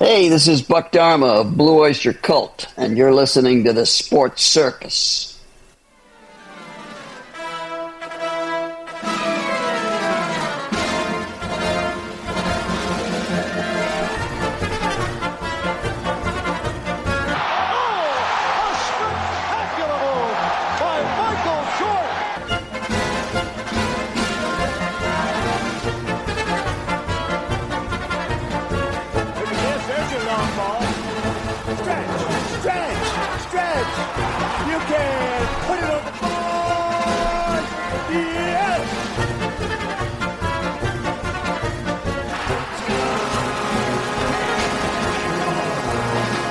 Hey, this is Buck Dharma of Blue Oyster Cult, and you're listening to the Sports Circus.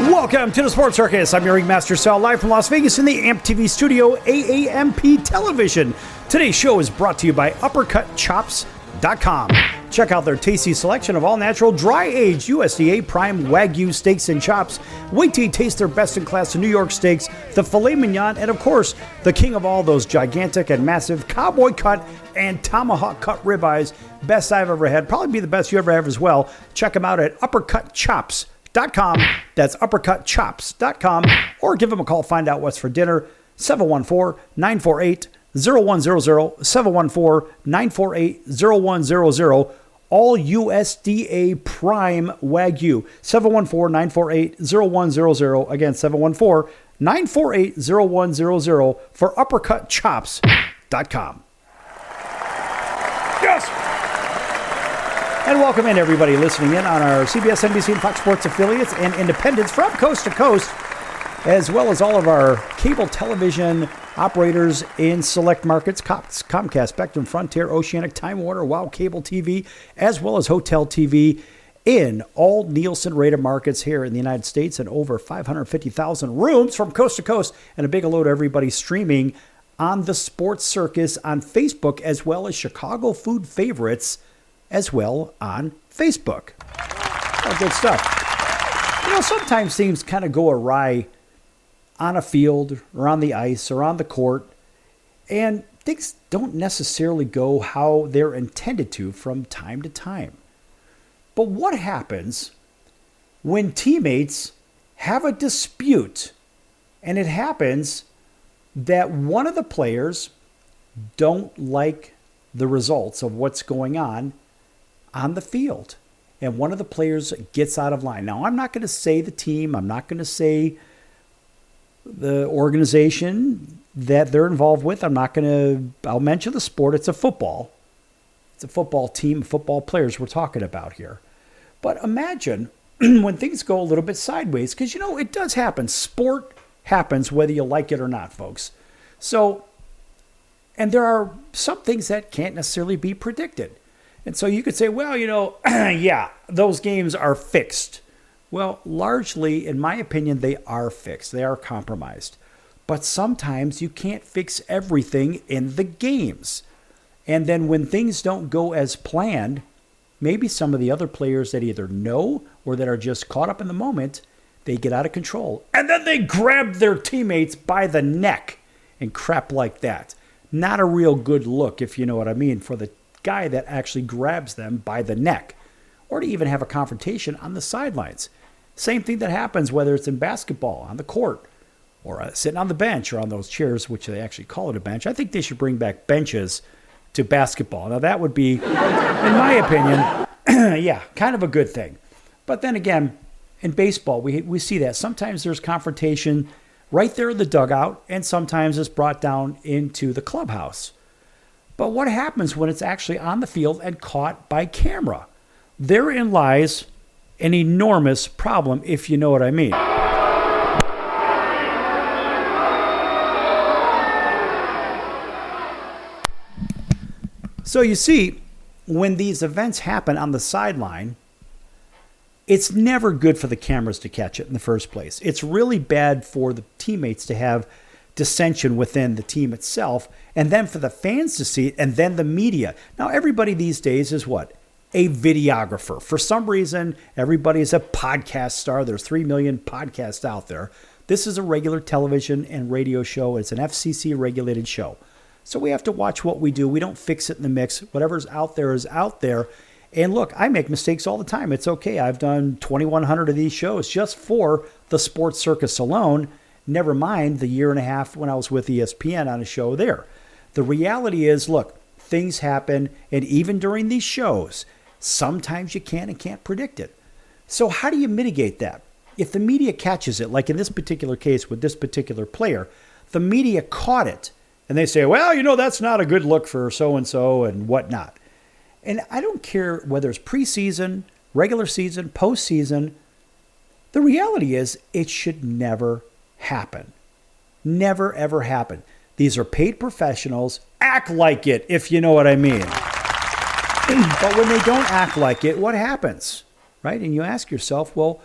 Welcome to the Sports Circus. I'm your Ringmaster Sal, live from Las Vegas in the AMP TV studio, AAMP Television. Today's show is brought to you by UppercutChops.com. Check out their tasty selection of all-natural, dry-aged USDA prime Wagyu steaks and chops. Wait till you taste their best-in-class New York steaks, the filet mignon, and of course, the king of all those gigantic and massive cowboy cut and tomahawk cut ribeyes. Best I've ever had. Probably be the best you ever have as well. Check them out at UppercutChops.com. That's UppercutChops.com, or give them a call. Find out what's for dinner. 714-948-0100, 714-948-0100. All USDA Prime Wagyu. 714-948-0100. Again, 714-948-0100 for UppercutChops.com. Yes! And welcome in everybody listening in on our CBS, NBC, and Fox Sports affiliates and independents from coast to coast, as well as all of our cable television operators in select markets, Comcast, Spectrum, Frontier, Oceanic, Time Warner, WOW Cable TV, as well as Hotel TV in all Nielsen-rated markets here in the United States, and over 550,000 rooms from coast to coast. And a big hello to everybody streaming on the Sports Circus on Facebook, as well as Chicago Food Favorites as well on Facebook. Oh, good stuff. You know, sometimes things kind of go awry on a field or on the ice or on the court, and things don't necessarily go how they're intended to from time to time. But what happens when teammates have a dispute and it happens that one of the players don't like the results of what's going on the field, and one of the players gets out of line? Now, I'm not going to say the team, I'm not going to say the organization that they're involved with. I'll mention the sport. It's a football team, football players we're talking about here. But imagine when things go a little bit sideways, because, you know, it does happen. Sport happens whether you like it or not, folks. So, and there are some things that can't necessarily be predicted. And so you could say, well, you know, yeah, those games are fixed. Well, largely, in my opinion, they are fixed. They are compromised. But sometimes you can't fix everything in the games. And then when things don't go as planned, maybe some of the other players that either know or that are just caught up in the moment, they get out of control. And then they grab their teammates by the neck and crap like that. Not a real good look, if you know what I mean, for the guy that actually grabs them by the neck, or to even have a confrontation on the sidelines. Same thing that happens whether it's in basketball, on the court, or sitting on the bench, or on those chairs, which they actually call it a bench. I think they should bring back benches to basketball. Now, that would be, in my opinion, yeah, kind of a good thing. But then again, in baseball, we see that. Sometimes there's confrontation right there in the dugout, and sometimes it's brought down into the clubhouse. But what happens when it's actually on the field and caught by camera? Therein lies an enormous problem, if you know what I mean. So you see, when these events happen on the sideline, it's never good for the cameras to catch it in the first place. It's really bad for the teammates to have dissension within the team itself, and then for the fans to see it, and then the media. Now, everybody these days is what? A videographer. For some reason, everybody is a podcast star. There's 3 million podcasts out there. This is a regular television and radio show. It's an FCC-regulated show. So we have to watch what we do. We don't fix it in the mix. Whatever's out there is out there. And look, I make mistakes all the time. It's okay. I've done 2,100 of these shows just for the Sports Circus alone. Never mind the year and a half when I was with ESPN on a show there. The reality is, look, things happen. And even during these shows, sometimes you can and can't predict it. So how do you mitigate that? If the media catches it, like in this particular case with this particular player, the media caught it. And they say, well, that's not a good look for so-and-so and whatnot. And I don't care whether it's preseason, regular season, postseason. The reality is it should never happen. Never, ever happen. These are paid professionals. Act like it, if you know what I mean. But when they don't act like it, what happens? Right? And you ask yourself, well,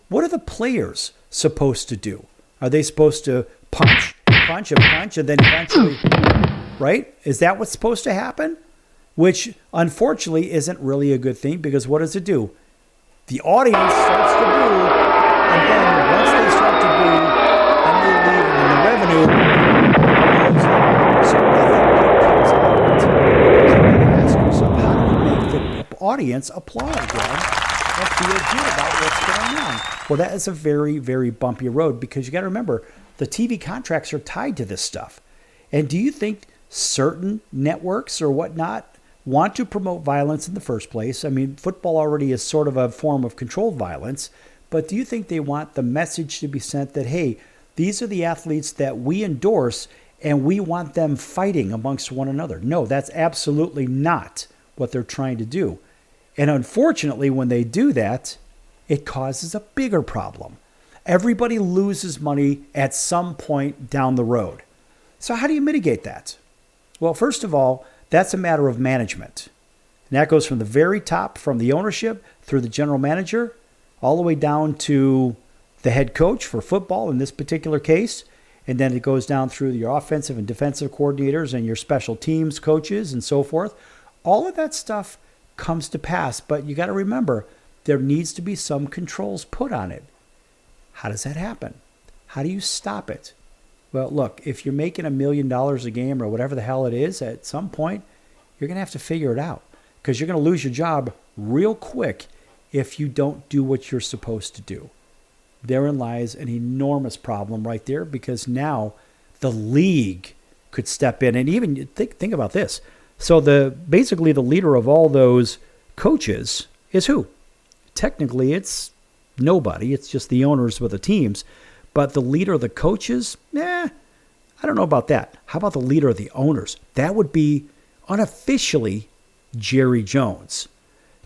what are the players supposed to do? Are they supposed to punch, and then eventually, right? Is that what's supposed to happen? Which, unfortunately, isn't really a good thing, because what does it do? The audience starts to boo, and then once they start to boo, then they leave, and the revenue goes up. So nothing good comes out of it. So you ask yourself, how do we make the audience applaud again and feel good about what's going on? Well, that is a very, very bumpy road, because you got to remember, the TV contracts are tied to this stuff. And do you think certain networks or whatnot want to promote violence in the first place? I mean, football already is sort of a form of controlled violence, but do you think they want the message to be sent that, hey, these are the athletes that we endorse and we want them fighting amongst one another? No, that's absolutely not what they're trying to do. And unfortunately, when they do that, it causes a bigger problem. Everybody loses money at some point down the road. So how do you mitigate that? Well, first of all, that's a matter of management. And that goes from the very top, from the ownership through the general manager, all the way down to the head coach for football in this particular case. And then it goes down through your offensive and defensive coordinators and your special teams coaches and so forth. All of that stuff comes to pass, but you got to remember, there needs to be some controls put on it. How does that happen? How do you stop it? Well, look, if you're making $1 million a game or whatever the hell it is, at some point, you're going to have to figure it out, because you're going to lose your job real quick if you don't do what you're supposed to do. Therein lies an enormous problem right there, because now the league could step in. And even think about this. So basically the leader of all those coaches is who? Technically, it's nobody. It's just the owners of the teams. But the leader of the coaches, I don't know about that. How about the leader of the owners? That would be unofficially Jerry Jones.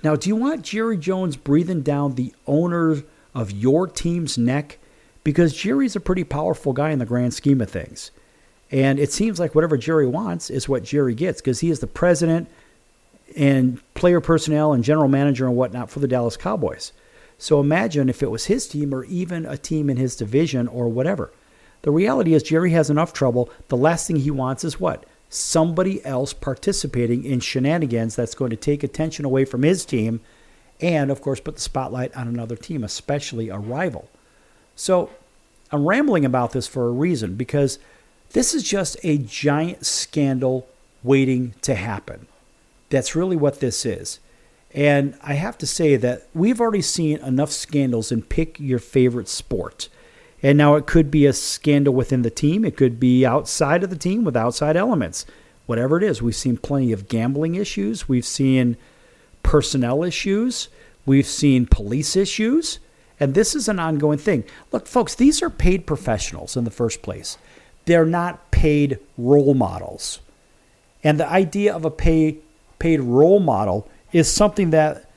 Now, do you want Jerry Jones breathing down the owner of your team's neck? Because Jerry's a pretty powerful guy in the grand scheme of things. And it seems like whatever Jerry wants is what Jerry gets, because he is the president and player personnel and general manager and whatnot for the Dallas Cowboys. So imagine if it was his team or even a team in his division or whatever. The reality is Jerry has enough trouble. The last thing he wants is what? Somebody else participating in shenanigans that's going to take attention away from his team and, of course, put the spotlight on another team, especially a rival. So I'm rambling about this for a reason, because this is just a giant scandal waiting to happen. That's really what this is. And I have to say that we've already seen enough scandals in pick your favorite sport. And now it could be a scandal within the team. It could be outside of the team with outside elements. Whatever it is, we've seen plenty of gambling issues. We've seen personnel issues. We've seen police issues. And this is an ongoing thing. Look, folks, these are paid professionals in the first place. They're not paid role models. And the idea of a paid role model is something that,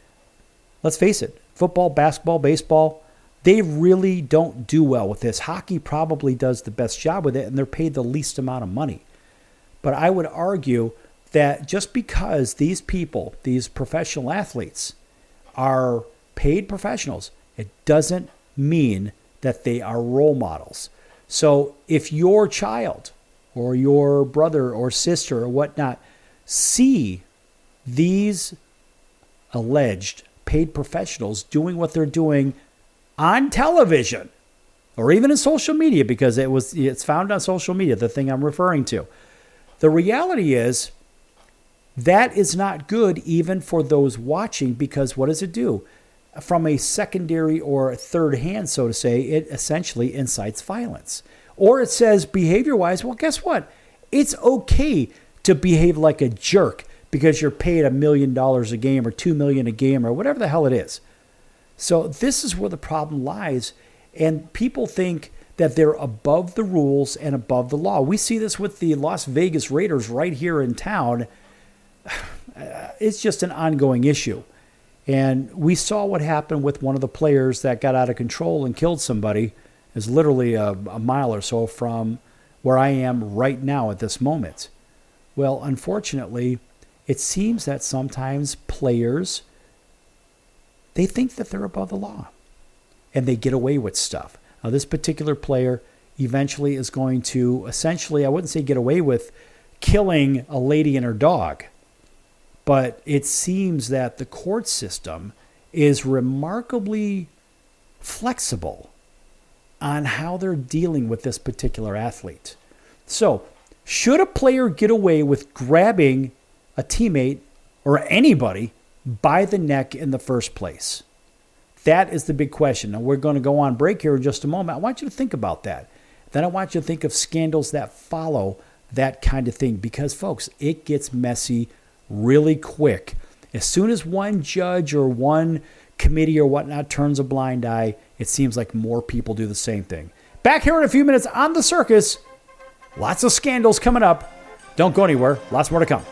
let's face it, football, basketball, baseball, they really don't do well with this. Hockey probably does the best job with it, and they're paid the least amount of money. But I would argue that just because these people, these professional athletes, are paid professionals, it doesn't mean that they are role models. So if your child or your brother or sister or whatnot see these alleged paid professionals doing what they're doing on television or even in social media, because it's found on social media, the thing I'm referring to. The reality is That is not good even for those watching, because what does it do? From a secondary or a third hand, so to say, it essentially incites violence. Or it says behavior-wise, well, guess what? It's okay to behave like a jerk because you're paid $1 million a game or $2 million a game or whatever the hell it is. So this is where the problem lies. And people think that they're above the rules and above the law. We see this with the Las Vegas Raiders right here in town. It's just an ongoing issue. And we saw what happened with one of the players that got out of control and killed somebody. It's literally a mile or so from where I am right now at this moment. Well, unfortunately, it seems that sometimes players, they think that they're above the law and they get away with stuff. Now, this particular player eventually is going to essentially, I wouldn't say get away with killing a lady and her dog, but it seems that the court system is remarkably flexible on how they're dealing with this particular athlete. So, should a player get away with grabbing a teammate or anybody by the neck in the first place? That is the big question. Now, we're going to go on break here in just a moment. I want you to think about that. Then I want you to think of scandals that follow that kind of thing, because, folks, it gets messy really quick. As soon as one judge or one committee or whatnot turns a blind eye, it seems like more people do the same thing. Back here in a few minutes on The Circus. Lots of scandals coming up. Don't go anywhere. Lots more to come.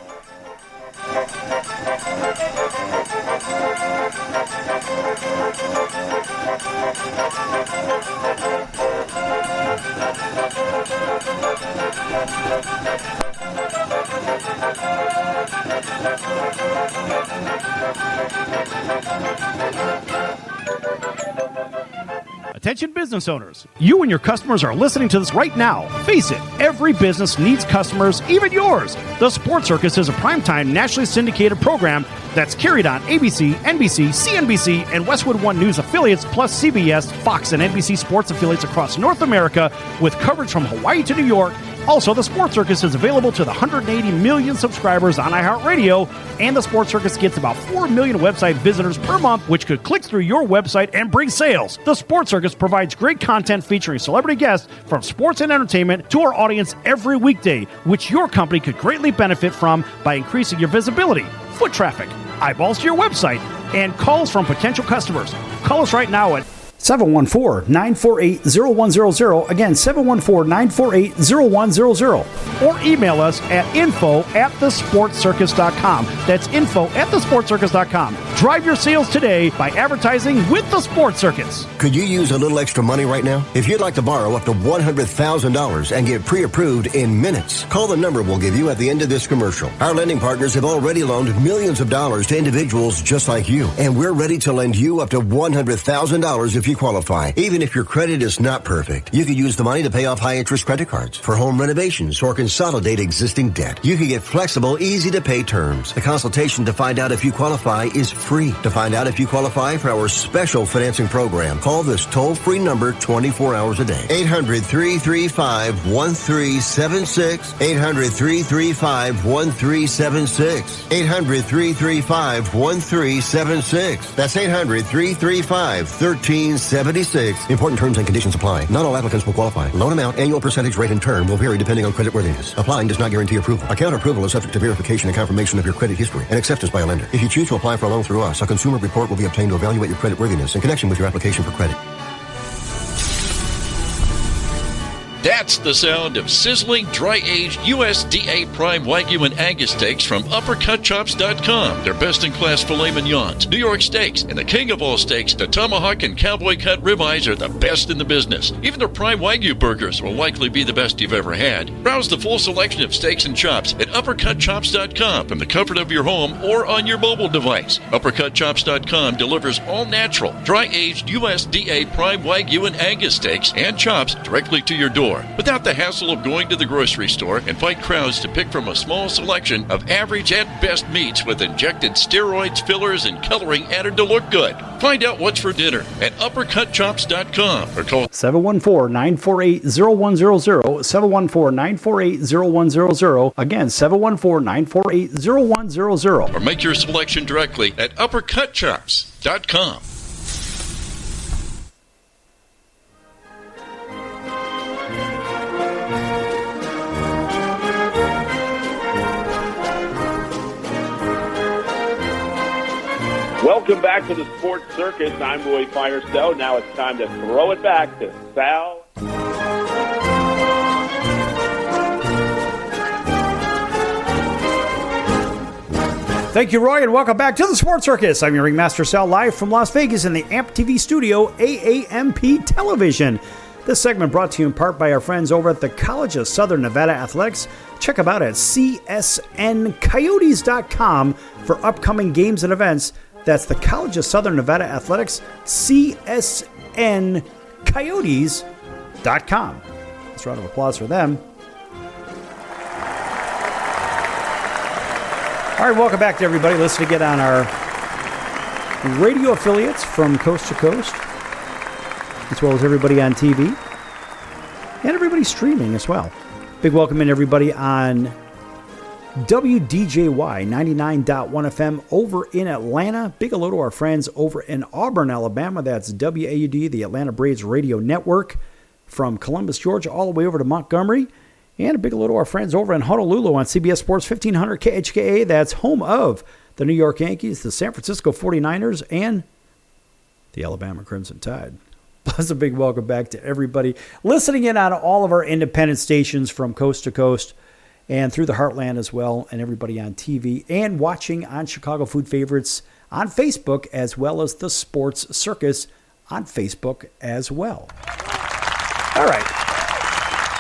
Attention business owners, you and your customers are listening to this right now. Face it, every business needs customers, even yours. The Sports Circus is a primetime nationally syndicated program that's carried on ABC, NBC, CNBC, and Westwood One News affiliates, plus CBS, Fox, and NBC sports affiliates across North America, with coverage from Hawaii to New York. Also, the Sports Circus is available to the 180 million subscribers on iHeartRadio, and the Sports Circus gets about 4 million website visitors per month, which could click through your website and bring sales. The Sports Circus provides great content featuring celebrity guests from sports and entertainment to our audience every weekday, which your company could greatly benefit from by increasing your visibility, foot traffic, eyeballs to your website, and calls from potential customers. Call us right now at 714-948-0100. Again, 714-948-0100. Or email us at info@thesportscircus.com. That's info@thesportscircus.com. Drive your sales today by advertising with the Sports Circus. Could you use a little extra money right now? If you'd like to borrow up to $100,000 and get pre-approved in minutes, call the number we'll give you at the end of this commercial. Our lending partners have already loaned millions of dollars to individuals just like you, and we're ready to lend you up to $100,000 if you qualify. Even if your credit is not perfect, you could use the money to pay off high-interest credit cards, for home renovations, or consolidate existing debt. You can get flexible, easy-to-pay terms. The consultation to find out if you qualify is free. To find out if you qualify for our special financing program, call this toll-free number 24 hours a day. 800-335-1376. 800-335-1376. 800-335-1376. That's 800-335-1376. Important terms and conditions apply. Not all applicants will qualify. Loan amount, annual percentage rate, and term will vary depending on creditworthiness. Applying does not guarantee approval. Account approval is subject to verification and confirmation of your credit history and acceptance by a lender. If you choose to apply for a loan through us, a consumer report will be obtained to evaluate your creditworthiness in connection with your application for credit. That's the sound of sizzling, dry-aged USDA Prime Wagyu and Angus steaks from UppercutChops.com. Their best-in-class filet mignons, New York steaks, and the king of all steaks, the tomahawk and cowboy cut ribeyes are the best in the business. Even their Prime Wagyu burgers will likely be the best you've ever had. Browse the full selection of steaks and chops at UppercutChops.com from the comfort of your home or on your mobile device. UppercutChops.com delivers all-natural, dry-aged USDA Prime Wagyu and Angus steaks and chops directly to your door. store without the hassle of going to the grocery store and fight crowds to pick from a small selection of average at best meats with injected steroids, fillers, and coloring added to look good. Find out what's for dinner at uppercutchops.com or call 714-948-0100, 714-948-0100, again, 714-948-0100. or make your selection directly at uppercutchops.com. Welcome back to the Sports Circus. I'm Roy Firestone. Now it's time to throw it back to Sal. Thank you, Roy, and welcome back to the Sports Circus. I'm your Ringmaster Sal, live from Las Vegas in the AMP TV studio, AAMP Television. This segment brought to you in part by our friends over at the College of Southern Nevada Athletics. Check them out at csncoyotes.com for upcoming games and events. That's the College of Southern Nevada Athletics, csncoyotes.com. Let's round of applause for them. All right, welcome back to everybody listening again on our radio affiliates from coast to coast, as well as everybody on TV, and everybody streaming as well. Big welcome in everybody on WDJY 99.1 FM over in Atlanta. Big hello to our friends over in Auburn, Alabama. That's WAUD, the Atlanta Braves Radio Network, from Columbus, Georgia, all the way over to Montgomery. And a big hello to our friends over in Honolulu on CBS Sports 1500 KHKA. That's home of the New York Yankees, the San Francisco 49ers, and the Alabama Crimson Tide. Plus a big welcome back to everybody listening in on all of our independent stations from coast to coast and through the heartland as well, and everybody on TV and watching on Chicago Food Favorites on Facebook, as well as the Sports Circus on Facebook as well. All right.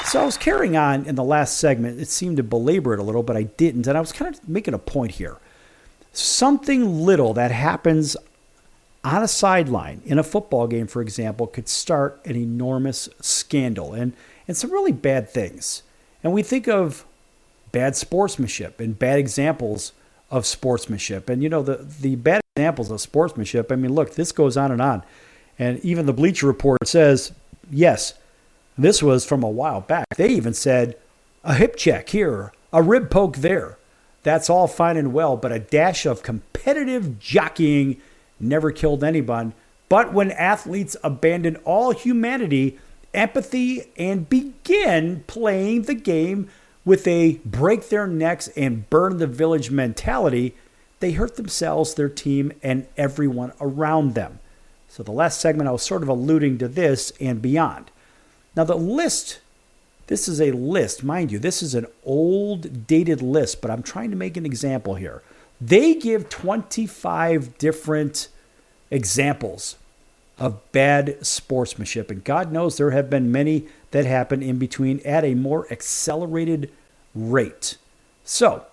So I was carrying on in the last segment. It seemed to belabor it a little, but I didn't. And I was kind of making a point here. Something little that happens on a sideline in a football game, for example, could start an enormous scandal and some really bad things. And we think of bad sportsmanship and bad examples of sportsmanship. And, you know, the bad examples of sportsmanship, I mean, look, this goes on. And even the Bleacher Report says, yes, this was from a while back. They even said a hip check here, a rib poke there. That's all fine and well, but a dash of competitive jockeying never killed anyone. But when athletes abandon all humanity, empathy, and begin playing the game with a break their necks and burn the village mentality, they hurt themselves, their team, and everyone around them. So the last segment, I was sort of alluding to this and beyond. Now the list, this is a list, mind you, this is an old, dated list, but I'm trying to make an example here. They give 25 different examples of bad sportsmanship, and God knows there have been many that happen in between at a more accelerated rate. So,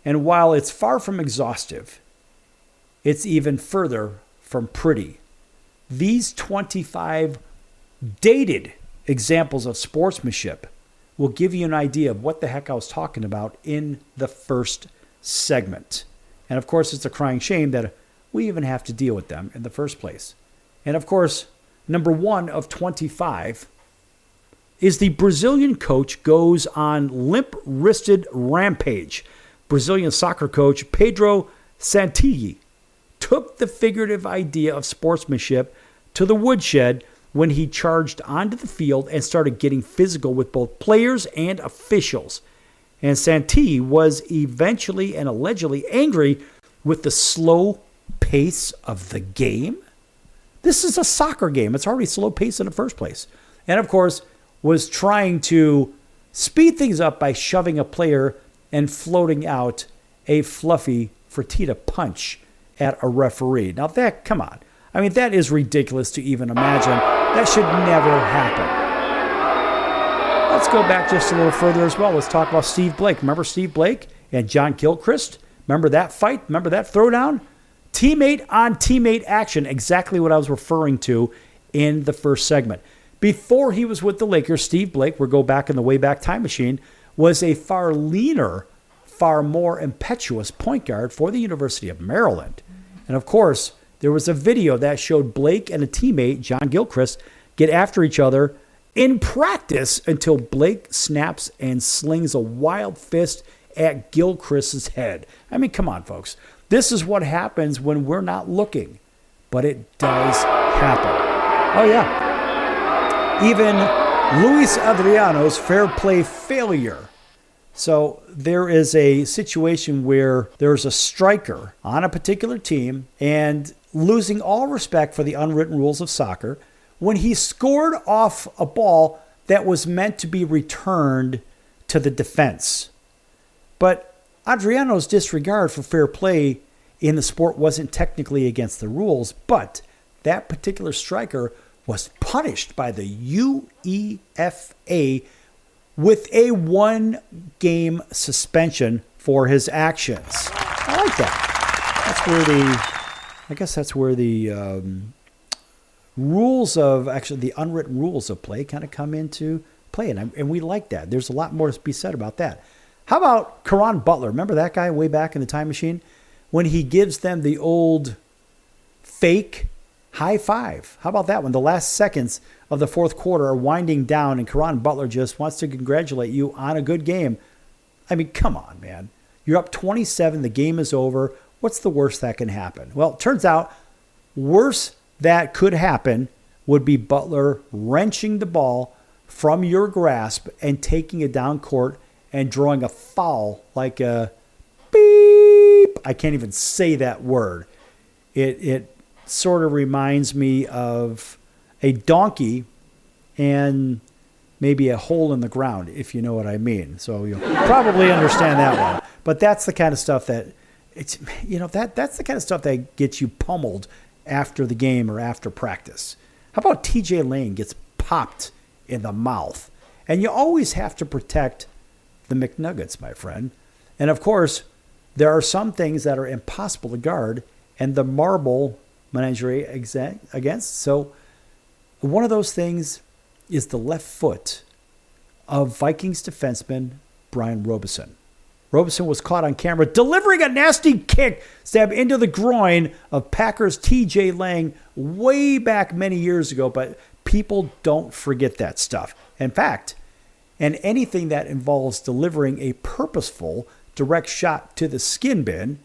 and while it's far from exhaustive, it's even further from pretty. These 25 dated examples of sportsmanship will give you an idea of what the heck I was talking about in the first segment. And of course, it's a crying shame that we even have to deal with them in the first place. And of course, number one of 25 is the Brazilian coach goes on limp-wristed rampage. Brazilian soccer coach Pedro Santilli took the figurative idea of sportsmanship to the woodshed when he charged onto the field and started getting physical with both players and officials. And Santilli was eventually and allegedly angry with the slow pace of the game. This is a soccer game. It's already slow pace in the first place. And of course, was trying to speed things up by shoving a player and floating out a fluffy Fertitta punch at a referee. Now that, come on. I mean, that is ridiculous to even imagine. That should never happen. Let's go back just a little further as well. Let's talk about Steve Blake. Remember Steve Blake and John Gilchrist? Remember that fight? Remember that throwdown? Teammate on teammate action. Exactly what I was referring to in the first segment. before he was with the Lakers, Steve Blake, we'll go back in the Wayback Time Machine, was a far leaner, far more impetuous point guard for the University of Maryland. And of course, there was a video that showed Blake and a teammate, John Gilchrist, get after each other in practice until Blake snaps and slings a wild fist at Gilchrist's head. I mean, come on, folks. This is what happens when we're not looking, but it does happen. Oh, yeah. Even Luis Adriano's fair play failure. So there is a situation where there's a striker on a particular team and losing all respect for the unwritten rules of soccer when he scored off a ball that was meant to be returned to the defense. But Adriano's disregard for fair play in the sport wasn't technically against the rules, but that particular striker was punished by the UEFA with a 1-game suspension for his actions. I like that. That's where the rules of, actually the unwritten rules of play kind of come into play. And we like that. There's a lot more to be said about that. How about Caron Butler? Remember that guy way back in the time machine? When he gives them the old fake high five. How about that one? The last seconds of the fourth quarter are winding down and Caron Butler just wants to congratulate you on a good game. I mean, come on, man. You're up 27. The game is over. What's the worst that can happen? Well, it turns out worse that could happen would be Butler wrenching the ball from your grasp and taking it down court and drawing a foul like a beep. I can't even say that word. It sort of reminds me of a donkey and maybe a hole in the ground, if you know what I mean. So you'll probably understand that one. But that's the kind of stuff that that's the kind of stuff that gets you pummeled after the game or after practice. How about TJ Lane gets popped in the mouth? And you always have to protect the McNuggets, my friend. And of course, there are some things that are impossible to guard and the marble menagerie against. So one of those things is the left foot of Vikings defenseman Brian Robeson. Robeson was caught on camera delivering a nasty kick stab into the groin of Packers TJ Lang way back many years ago, but people don't forget that stuff. In fact, and anything that involves delivering a purposeful direct shot to the skin bin,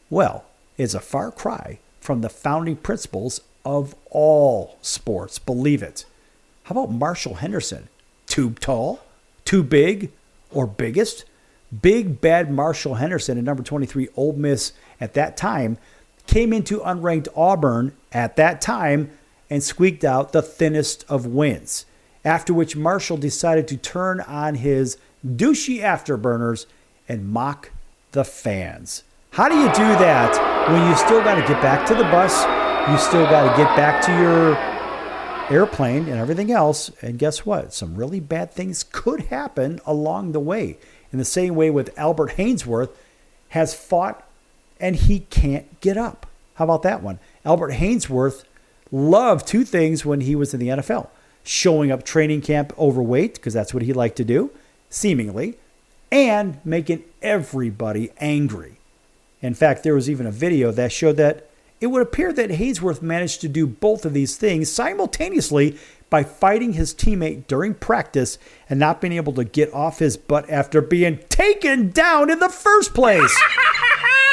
well, is a far cry from the founding principles of all sports. Believe it. How about Marshall Henderson? Too tall, too big, or biggest? Big bad Marshall Henderson at number 23 Ole Miss at that time came into unranked Auburn at that time and squeaked out the thinnest of wins. After which Marshall decided to turn on his douchey afterburners and mock the fans. How do you do that when you still got to get back to the bus, you still got to get back to your airplane and everything else, and guess what? Some really bad things could happen along the way. In the same way with Albert Hainsworth has fought and he can't get up. How about that one? Albert Hainsworth loved two things when he was in the NFL. Showing up training camp overweight, because that's what he liked to do, seemingly, and making everybody angry. In fact, there was even a video that showed that it would appear that Hainsworth managed to do both of these things simultaneously by fighting his teammate during practice and not being able to get off his butt after being taken down in the first place.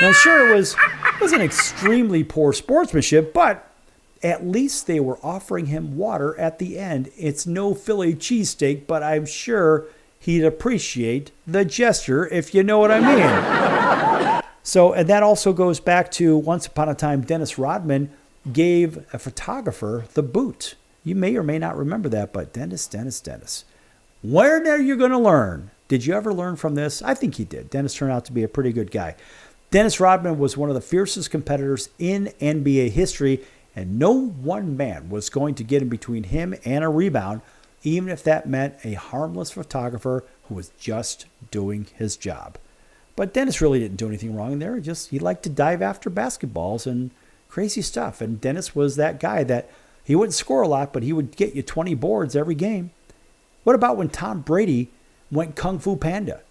Now, sure, it was an extremely poor sportsmanship, but at least they were offering him water at the end. It's no Philly cheesesteak, but I'm sure he'd appreciate the gesture, if you know what I mean. So, and that also goes back to once upon a time, Dennis Rodman gave a photographer the boot. You may or may not remember that, but Dennis. When are you going to learn? Did you ever learn from this? I think he did. Dennis turned out to be a pretty good guy. Dennis Rodman was one of the fiercest competitors in NBA history, and no one man was going to get in between him and a rebound, even if that meant a harmless photographer who was just doing his job. But Dennis really didn't do anything wrong in there. He liked to dive after basketballs and crazy stuff. And Dennis was that guy that He wouldn't score a lot, but he would get you 20 boards every game. What about when Tom Brady went Kung Fu Panda?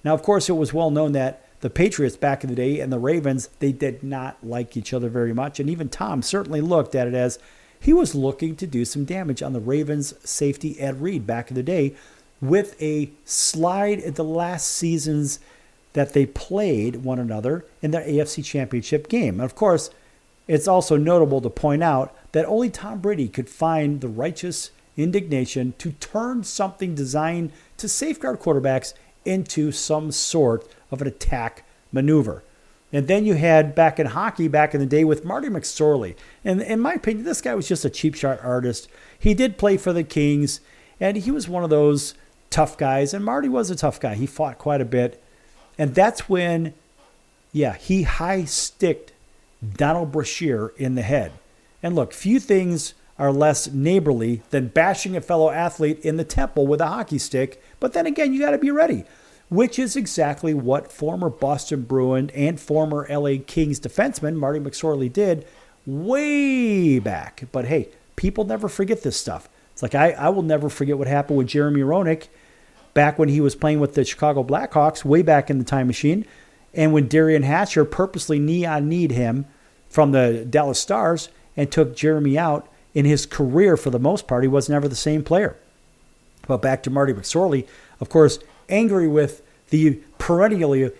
Now, of course, it was well known that the Patriots back in the day and the Ravens, they did not like each other very much. And even Tom certainly looked at it as he was looking to do some damage on the Ravens safety Ed Reed back in the day with a slide at the last seasons that they played one another in their AFC Championship game. And of course, it's also notable to point out that only Tom Brady could find the righteous indignation to turn something designed to safeguard quarterbacks into some sort of an attack maneuver. And then you had back in hockey, back in the day with Marty McSorley. And in my opinion, this guy was just a cheap shot artist. He did play for the Kings, and he was one of those tough guys. And Marty was a tough guy. He fought quite a bit. And that's when, he high-sticked Donald Brashear in the head. And look, few things are less neighborly than bashing a fellow athlete in the temple with a hockey stick. But then again, you got to be ready, which is exactly what former Boston Bruin and former LA Kings defenseman Marty McSorley did way back. But hey, people never forget this stuff. It's like I will never forget what happened with Jeremy Roenick back when he was playing with the Chicago Blackhawks way back in the time machine. And when Darian Hatcher purposely knee-on-kneed him from the Dallas Stars and took Jeremy out, in his career, for the most part, he was never the same player. But back to Marty McSorley, of course, angry with the perennially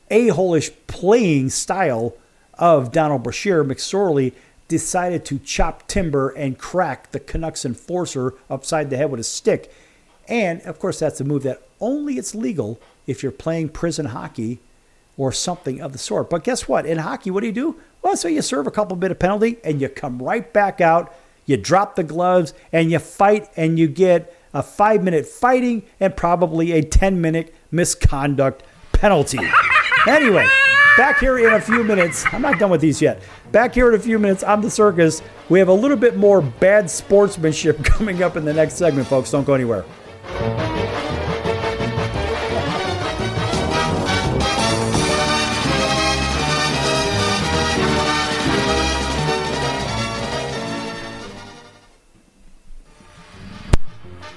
a-hole-ish playing style of Donald Brashear, McSorley decided to chop timber and crack the Canucks enforcer upside the head with a stick. And, of course, that's a move that only it's legal if you're playing prison hockey or something of the sort. But guess what? In hockey, what do? Well, so you serve a couple bit of penalty and you come right back out. You drop the gloves and you fight and you get a 5-minute fighting and probably a 10-minute misconduct penalty. Anyway, back here in a few minutes. I'm not done with these yet. Back here in a few minutes on the circus. We have a little bit more bad sportsmanship coming up in the next segment, folks. Don't go anywhere.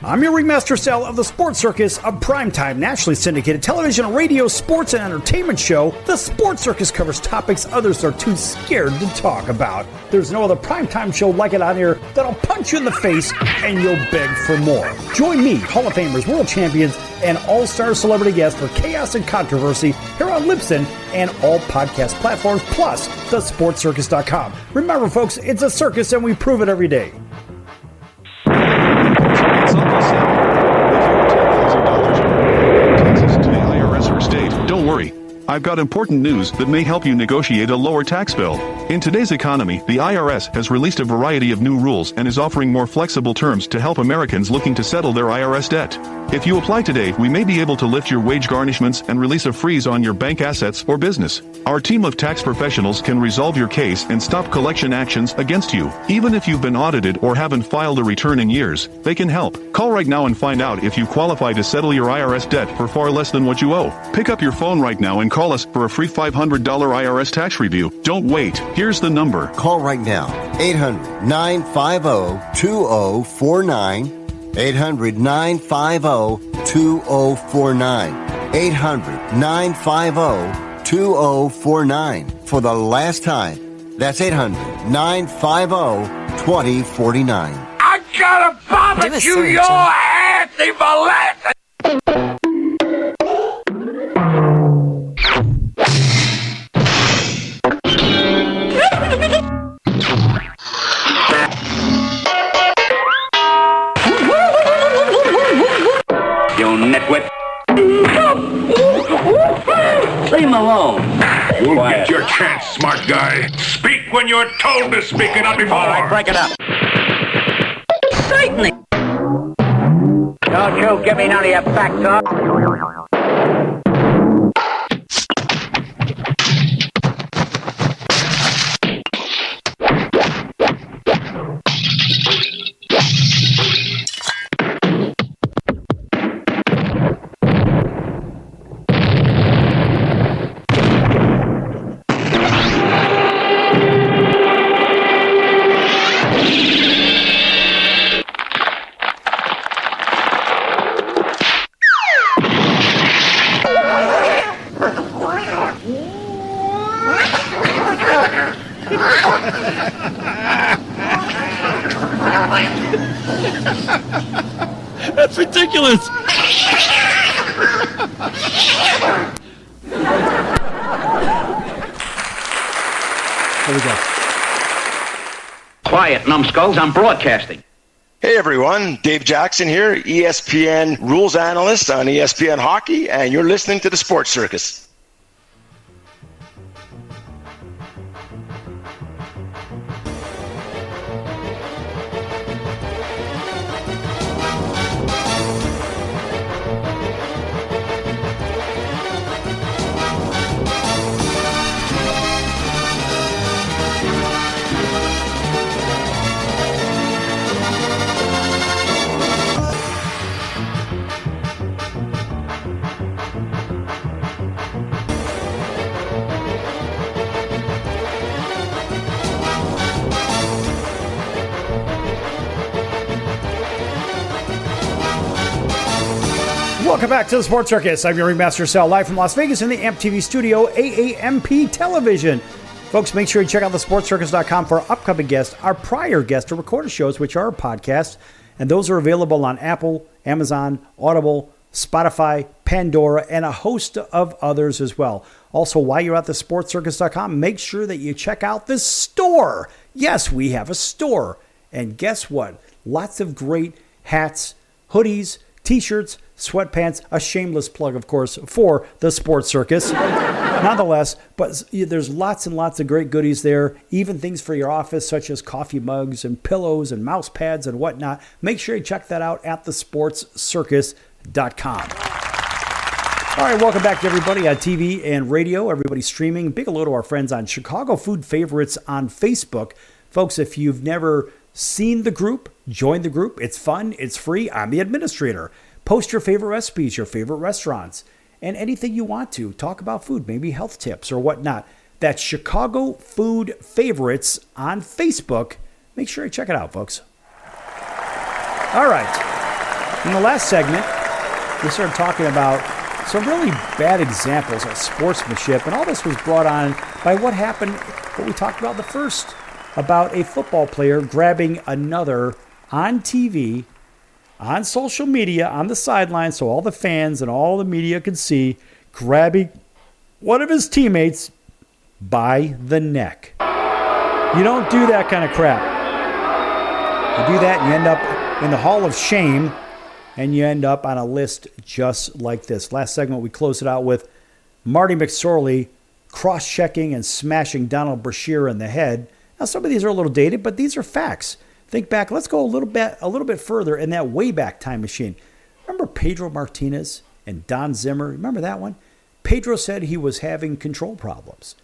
I'm your Ringmaster Sal of the Sports Circus, a primetime, nationally syndicated television, radio, sports, and entertainment show. The Sports Circus covers topics others are too scared to talk about. There's no other primetime show like it on here that'll punch you in the face and you'll beg for more. Join me, Hall of Famers, world champions, and all-star celebrity guests for chaos and controversy here on Libsyn and all podcast platforms, plus thesportscircus.com. Remember, folks, it's a circus and we prove it every day. Don't worry. I've got important news that may help you negotiate a lower tax bill. In today's economy, the IRS has released a variety of new rules and is offering more flexible terms to help Americans looking to settle their IRS debt. If you apply today, we may be able to lift your wage garnishments and release a freeze on your bank assets or business. Our team of tax professionals can resolve your case and stop collection actions against you. Even if you've been audited or haven't filed a return in years, they can help. Call right now and find out if you qualify to settle your IRS debt for far less than what you owe. Pick up your phone right now and call us for a free $500 IRS tax review. Don't wait. Here's the number. Call right now. 800-950-2049. 800-950-2049. 800-950-2049. For the last time. That's 800-950-2049. I gotta barbecue your ass, molest! You nitwit. Leave him alone. You'll get your chance, smart guy. Speak when you're told to speak and not before. All right, break it up. Certainly. Don't you give me none of your back talk. That's ridiculous. Here we go. Quiet, numbskulls. I'm broadcasting. Hey everyone, Dave Jackson here, ESPN rules analyst on ESPN Hockey, and you're listening to the Sports Circus. Welcome back to the Sports Circus. I'm your Ringmaster Sal, live from Las Vegas in the AMP TV studio, AAMP Television. Folks, make sure you check out thesportscircus.com for our upcoming guests, our prior guests, or recorded shows, which are podcasts, and those are available on Apple, Amazon, Audible, Spotify, Pandora, and a host of others as well. Also, while you're at thesportscircus.com, make sure that you check out the store. Yes, we have a store. And guess what? Lots of great hats, hoodies, T-shirts, sweatpants, a shameless plug, of course, for the Sports Circus. Nonetheless, but there's lots and lots of great goodies there, even things for your office, such as coffee mugs and pillows and mouse pads and whatnot. Make sure you check that out at thesportscircus.com. All right, welcome back to everybody on TV and radio, everybody streaming. Big hello to our friends on Chicago Food Favorites on Facebook. Folks, if you've never seen the group, join the group. It's fun. It's free. I'm the administrator. Post your favorite recipes, your favorite restaurants, and anything you want to. Talk about food, maybe health tips or whatnot. That's Chicago Food Favorites on Facebook. Make sure you check it out, folks. All right. In the last segment, we started talking about some really bad examples of sportsmanship, and all this was brought on by what happened, what we talked about the first, about a football player grabbing another on TV, on social media, on the sidelines, so all the fans and all the media could see, grabbing one of his teammates by the neck. You don't do that kind of crap. You do that and you end up in the Hall of Shame, and you end up on a list just like this. Last segment, we closed it out with Marty McSorley cross-checking and smashing Donald Brashear in the head. Now, some of these are a little dated, but these are facts. Think back. Let's go a little bit further in that way back time machine. Remember Pedro Martinez and Don Zimmer? Remember that one? Pedro said he was having control problems.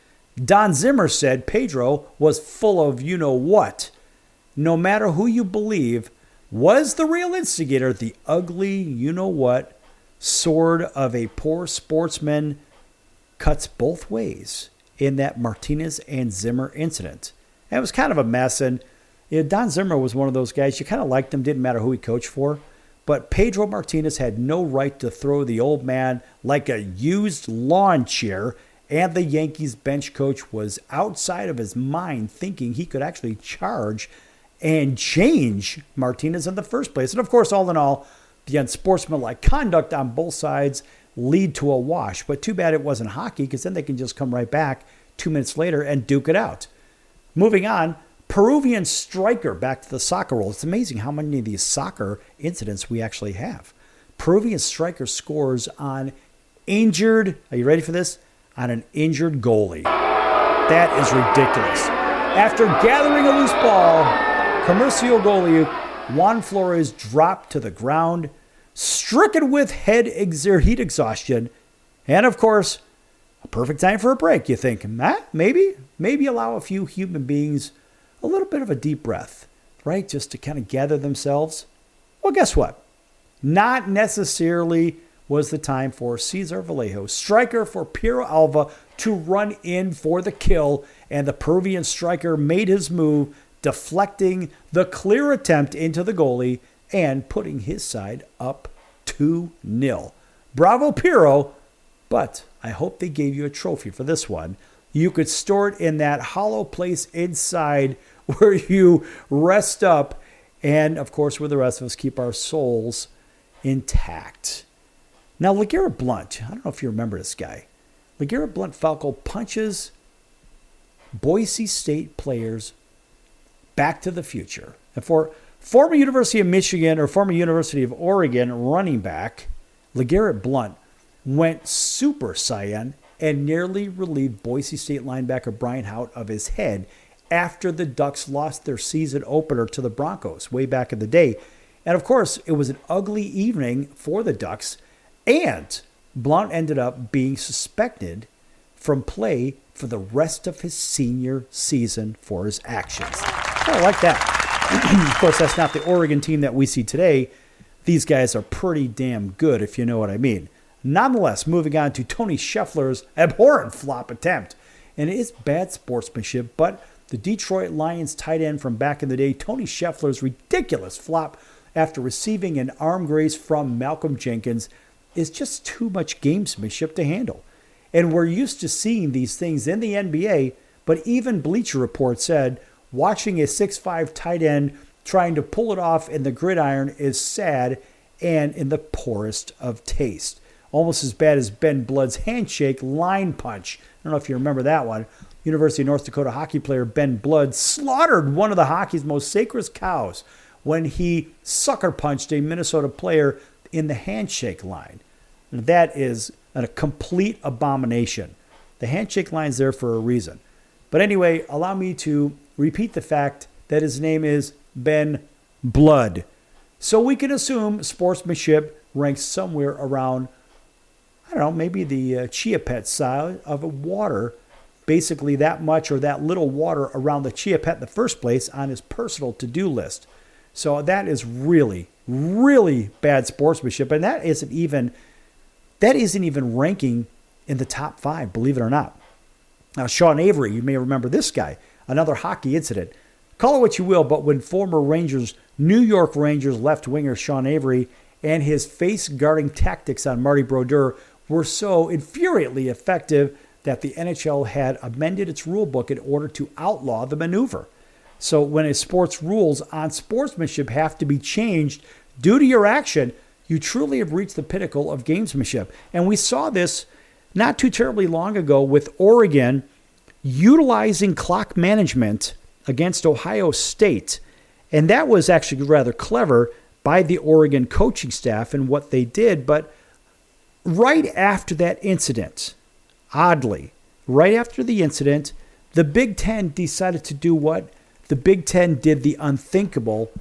Don Zimmer said Pedro was full of you-know-what. No matter who you believe, was the real instigator the ugly you-know-what sword of a poor sportsman cuts both ways in that Martinez and Zimmer incident. And it was kind of a mess, and Don Zimmer was one of those guys, you kind of liked him, didn't matter who he coached for, but Pedro Martinez had no right to throw the old man like a used lawn chair, and the Yankees bench coach was outside of his mind thinking he could actually charge and change Martinez in the first place. And of course, all in all, the unsportsmanlike conduct on both sides lead to a wash. But too bad it wasn't hockey, because then they can just come right back 2 minutes later and duke it out. Moving on, Peruvian striker, back to the soccer role. It's amazing how many of these soccer incidents we actually have. Peruvian striker scores on injured, are you ready for this? On an injured goalie. That is ridiculous. After gathering a loose ball, Comercio goalie Juan Flores dropped to the ground, stricken with heat exhaustion, and of course, a perfect time for a break. You think, maybe allow a few human beings a little bit of a deep breath, right? Just to kind of gather themselves. Well, guess what? Not necessarily was the time for Cesar Vallejo, striker for Piero Alva, to run in for the kill, and the Peruvian striker made his move, deflecting the clear attempt into the goalie and putting his side up 2-0. Bravo, Piero, but I hope they gave you a trophy for this one. You could store it in that hollow place inside where you rest up and, of course, with the rest of us, keep our souls intact. Now, LeGarrette Blount, I don't know if you remember this guy. LeGarrette Blount Falco punches Boise State players back to the future. And for former University of Michigan or former University of Oregon running back, LeGarrette Blount went Super Saiyan and nearly relieved Boise State linebacker Brian Hout of his head after the Ducks lost their season opener to the Broncos way back in the day. And of course, it was an ugly evening for the Ducks, and Blount ended up being suspended from play for the rest of his senior season for his actions. I like that. Of course, that's not the Oregon team that we see today. These guys are pretty damn good, if you know what I mean. Nonetheless, moving on to Tony Scheffler's abhorrent flop attempt. And it is bad sportsmanship, but the Detroit Lions tight end from back in the day, Tony Scheffler's ridiculous flop after receiving an arm grace from Malcolm Jenkins, is just too much gamesmanship to handle. And we're used to seeing these things in the NBA, but even Bleacher Report said watching a 6'5" tight end trying to pull it off in the gridiron is sad and in the poorest of taste. Almost as bad as Ben Blood's handshake line punch. I don't know if you remember that one. University of North Dakota hockey player Ben Blood slaughtered one of the hockey's most sacred cows when he sucker punched a Minnesota player in the handshake line. And that is a complete abomination. The handshake line's there for a reason. But anyway, allow me to repeat the fact that his name is Ben Blood. So we can assume sportsmanship ranks somewhere around, I don't know, maybe the Chia Pet size of water, basically that much or that little water around the Chia Pet in the first place on his personal to-do list. So that is really, really bad sportsmanship. And that isn't even ranking in the top 5, believe it or not. Now, Sean Avery, you may remember this guy, another hockey incident. Call it what you will, but when former New York Rangers left winger Sean Avery and his face-guarding tactics on Marty Brodeur were so infuriatingly effective that the NHL had amended its rule book in order to outlaw the maneuver. So when a sport's rules on sportsmanship have to be changed due to your action, you truly have reached the pinnacle of gamesmanship. And we saw this not too terribly long ago with Oregon utilizing clock management against Ohio State. And that was actually rather clever by the Oregon coaching staff and what they did. But right after that incident, oddly, right after the incident, the Big Ten decided to do what? The Big Ten did the unthinkable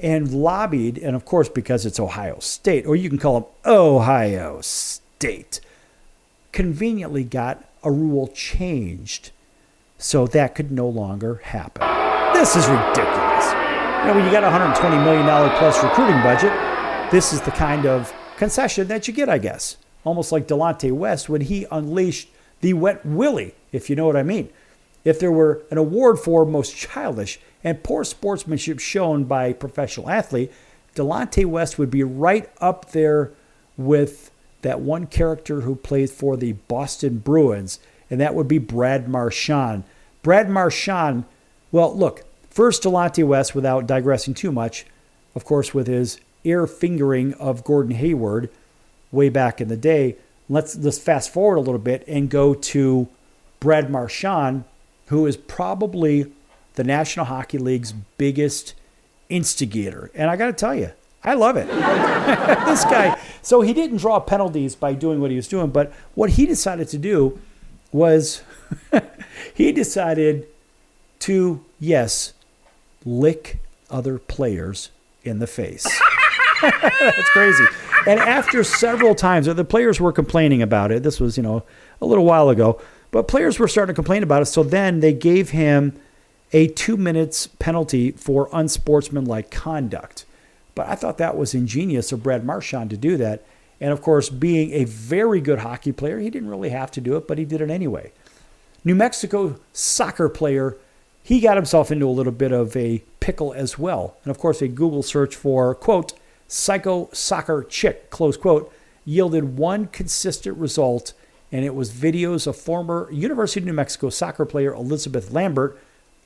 and lobbied, and of course because it's Ohio State, or you can call them Ohio State, conveniently got a rule changed so that could no longer happen. This is ridiculous. You know, when you got a $120 million plus recruiting budget, this is the kind of concession that you get, I guess. Almost like Delonte West when he unleashed the wet willy, if you know what I mean. If there were an award for most childish and poor sportsmanship shown by a professional athlete, Delonte West would be right up there with that one character who plays for the Boston Bruins, and that would be Brad Marchand. Brad Marchand, well, look, first Delonte West, without digressing too much, of course, with his ear fingering of Gordon Hayward way back in the day. Let's fast forward a little bit and go to Brad Marchand, who is probably the National Hockey League's biggest instigator. And I got to tell you, I love it. This guy, so he didn't draw penalties by doing what he was doing, but what he decided to do was he decided to, yes, lick other players in the face. That's crazy. And after several times, the players were complaining about it. This was, a little while ago. But players were starting to complain about it, so then they gave him a 2 minutes penalty for unsportsmanlike conduct. But I thought that was ingenious of Brad Marchand to do that. And, of course, being a very good hockey player, he didn't really have to do it, but he did it anyway. New Mexico soccer player, he got himself into a little bit of a pickle as well. And, of course, a Google search for, quote, psycho soccer chick, close quote, yielded one consistent result, and it was videos of former University of New Mexico soccer player Elizabeth Lambert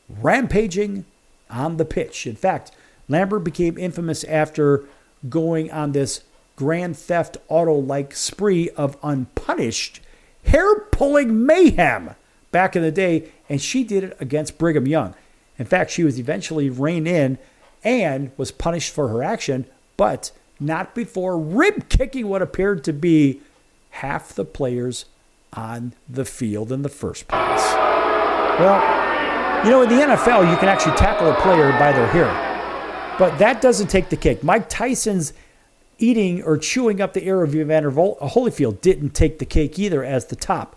rampaging on the pitch. In fact, Lambert became infamous after going on this Grand Theft Auto-like spree of unpunished, hair-pulling mayhem back in the day, and she did it against Brigham Young. In fact, she was eventually reined in and was punished for her action, but not before rib-kicking what appeared to be half the players on the field in the first place. Well, in the NFL, you can actually tackle a player by their hair, but that doesn't take the cake. Mike Tyson's eating or chewing up the ear of Evander Holyfield didn't take the cake either as the top.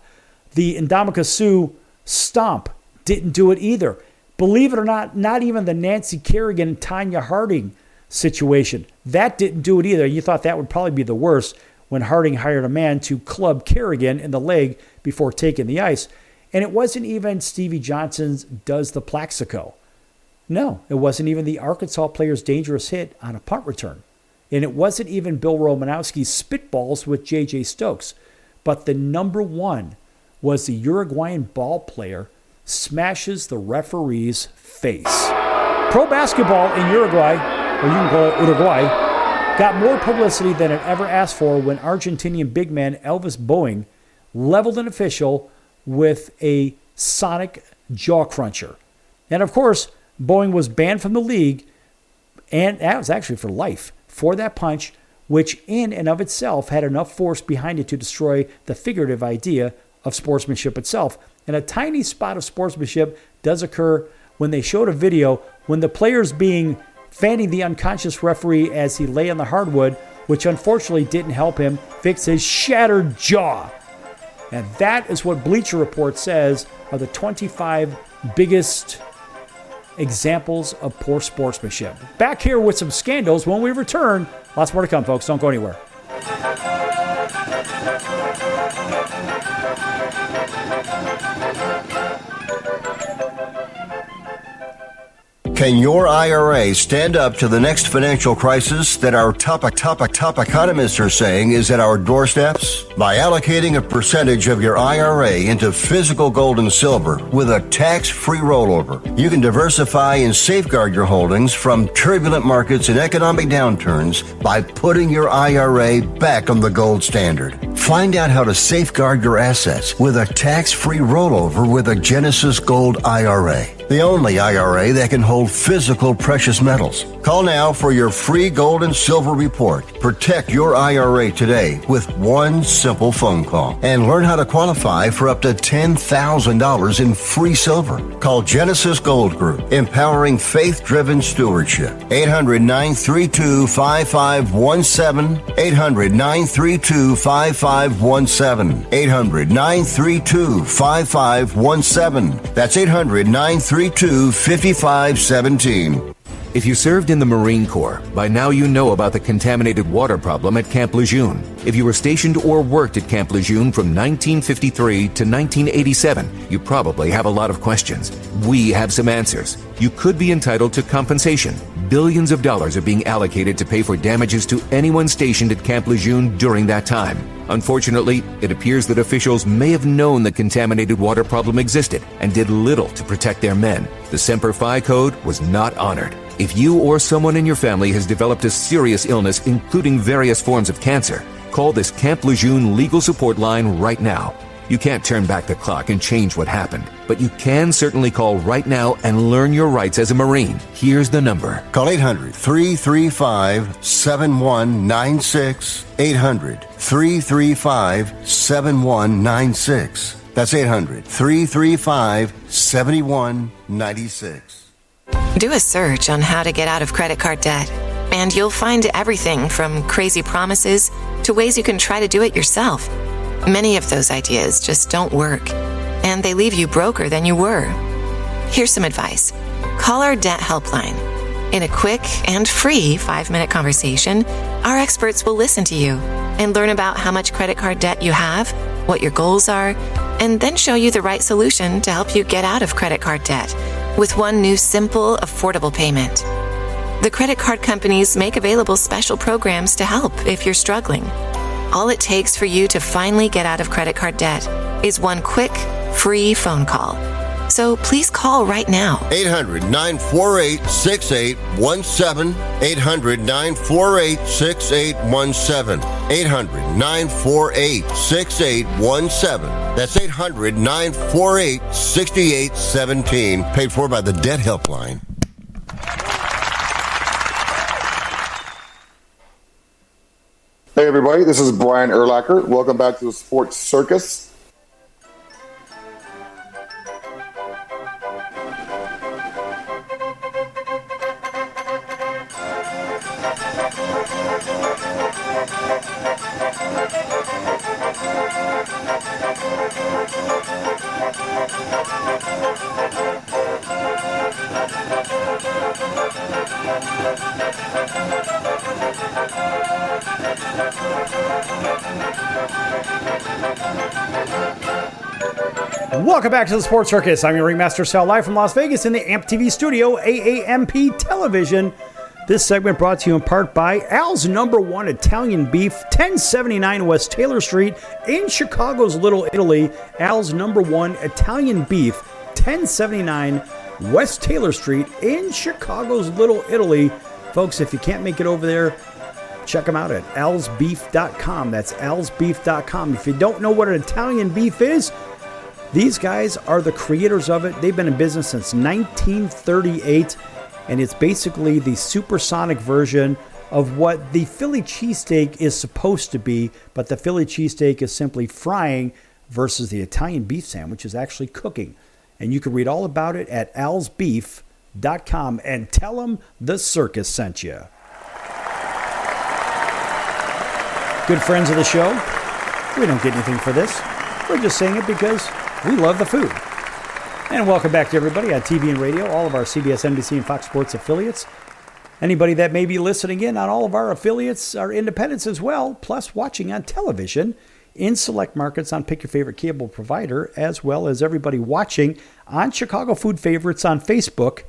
The Ndamukong Suh stomp didn't do it either. Believe it or not even the Nancy Kerrigan and Tanya Harding situation, that didn't do it either. You thought that would probably be the worst when Harding hired a man to club Kerrigan in the leg before taking the ice. And it wasn't even Stevie Johnson's does the Plaxico. No, it wasn't even the Arkansas player's dangerous hit on a punt return. And it wasn't even Bill Romanowski's spitballs with J.J. Stokes. But the number one was the Uruguayan ball player smashes the referee's face. Pro basketball in Uruguay, or you can call it Uruguay, got more publicity than it ever asked for when Argentinian big man Elvis Boeing leveled an official with a sonic jaw cruncher. And of course, Boeing was banned from the league, and that was actually for life, for that punch, which in and of itself had enough force behind it to destroy the figurative idea of sportsmanship itself. And a tiny spot of sportsmanship does occur when they showed a video when the player's fanning the unconscious referee as he lay on the hardwood, which unfortunately didn't help him fix his shattered jaw. And that is what Bleacher Report says are the 25 biggest examples of poor sportsmanship. Back here with some scandals when we return. Lots more to come, folks. Don't go anywhere. Can your IRA stand up to the next financial crisis that our top economists are saying is at our doorsteps? By allocating a percentage of your IRA into physical gold and silver with a tax-free rollover, you can diversify and safeguard your holdings from turbulent markets and economic downturns by putting your IRA back on the gold standard. Find out how to safeguard your assets with a tax-free rollover with a Genesis Gold IRA, the only IRA that can hold physical precious metals. Call now for your free gold and silver report. Protect your IRA today with one simple phone call and learn how to qualify for up to $10,000 in free silver. Call Genesis Gold Group, empowering faith-driven stewardship. 800-932-5517. 800-932-5517. 800-932-5517. That's 800-932-5517. If you served in the Marine Corps, by now you know about the contaminated water problem at Camp Lejeune. If you were stationed or worked at Camp Lejeune from 1953 to 1987, you probably have a lot of questions. We have some answers. You could be entitled to compensation. Billions of dollars are being allocated to pay for damages to anyone stationed at Camp Lejeune during that time. Unfortunately, it appears that officials may have known the contaminated water problem existed and did little to protect their men. The Semper Fi code was not honored. If you or someone in your family has developed a serious illness, including various forms of cancer, call this Camp Lejeune legal support line right now. You can't turn back the clock and change what happened, but you can certainly call right now and learn your rights as a Marine. Here's the number. Call 800-335-7196. 800-335-7196. That's 800-335-7196. Do a search on how to get out of credit card debt, and you'll find everything from crazy promises to ways you can try to do it yourself. Many of those ideas just don't work, and they leave you broker than you were. Here's some advice. Call our debt helpline. In a quick and free 5-minute conversation, our experts will listen to you and learn about how much credit card debt you have, what your goals are, and then show you the right solution to help you get out of credit card debt with one new simple, affordable payment. The credit card companies make available special programs to help if you're struggling. All it takes for you to finally get out of credit card debt is one quick, free phone call. So please call right now. 800-948-6817. 800-948-6817. 800-948-6817. That's 800-948-6817. Paid for by the Debt Helpline. Hey everybody, this is Brian Urlacher. Welcome back to the Sports Circus. Welcome back to the Sports Circus. I'm your Ringmaster Sal, live from Las Vegas in the AMP TV studio, AAMP Television. This segment brought to you in part by Al's Number One Italian Beef, 1079 West Taylor Street in Chicago's Little Italy. Al's Number One Italian Beef, 1079 West Taylor Street in Chicago's Little Italy. Folks, if you can't make it over there, check them out at alsbeef.com. That's alsbeef.com. If you don't know what an Italian beef is, these guys are the creators of it. They've been in business since 1938, and it's basically the supersonic version of what the Philly cheesesteak is supposed to be, but the Philly cheesesteak is simply frying versus the Italian beef sandwich is actually cooking. And you can read all about it at alsbeef.com and tell them the circus sent you. Good friends of the show, we don't get anything for this. We're just saying it because we love the food. And welcome back to everybody on TV and radio, all of our CBS, NBC, and Fox Sports affiliates. Anybody that may be listening in on all of our affiliates, our independents as well, plus watching on television in select markets on Pick Your Favorite Cable Provider, as well as everybody watching on Chicago Food Favorites on Facebook,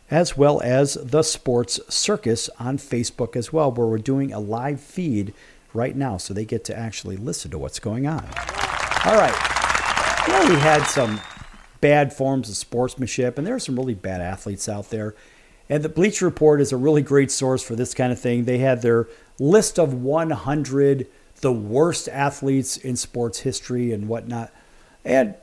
as well as the Sports Circus on Facebook as well, where we're doing a live feed right now, so they get to actually listen to what's going on. All right. We had some bad forms of sportsmanship, and there are some really bad athletes out there. And the Bleacher Report is a really great source for this kind of thing. They had their list of 100 the worst athletes in sports history and whatnot. And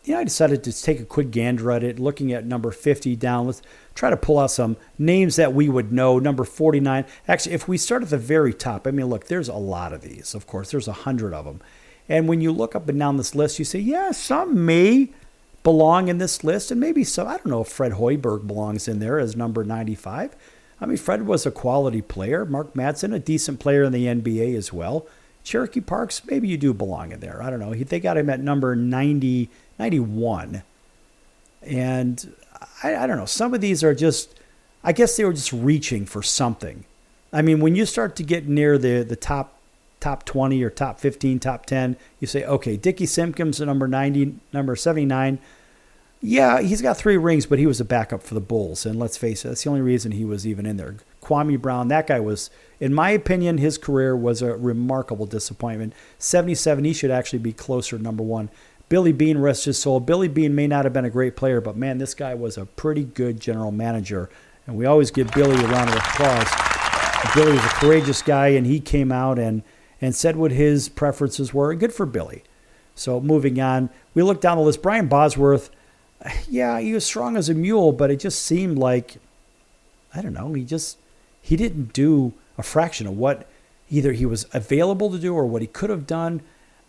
I decided to take a quick gander at it, looking at number 50 down. Let's try to pull out some names that we would know. Number 49. Actually, if we start at the very top, look, there's a lot of these. Of course, there's 100 of them. And when you look up and down this list, you say, yeah, some may belong in this list. And maybe some, I don't know if Fred Hoiberg belongs in there as number 95. Fred was a quality player. Mark Madsen, a decent player in the NBA as well. Cherokee Parks, maybe you do belong in there. I don't know. They got him at number 91. And I don't know. Some of these are just, I guess they were just reaching for something. When you start to get near the top 20 or top 15, top 10, you say, okay, Dickie Simpkins, number 90, number 79. Yeah, he's got 3 rings, but he was a backup for the Bulls. And let's face it, that's the only reason he was even in there. Kwame Brown, that guy was, in my opinion, his career was a remarkable disappointment. 77, he should actually be closer to number 1. Billy Bean, rest his soul. Billy Bean may not have been a great player, but man, this guy was a pretty good general manager. And we always give Billy a round of applause. Billy was a courageous guy, and he came out and said what his preferences were. Good for Billy. So moving on, we look down the list. Brian Bosworth, yeah, he was strong as a mule, but it just seemed like, I don't know, he didn't do a fraction of what either he was available to do or what he could have done.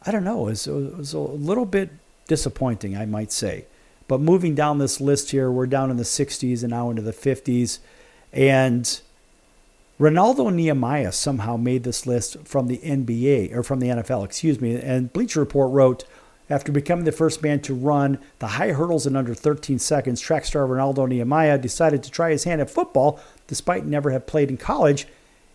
I don't know. It was a little bit disappointing, I might say. But moving down this list here, we're down in the 60s and now into the 50s. And Ronaldo Nehemiah somehow made this list from the NBA, or from the NFL, excuse me. And Bleacher Report wrote, after becoming the first man to run the high hurdles in under 13 seconds, track star Ronaldo Nehemiah decided to try his hand at football despite never have played in college.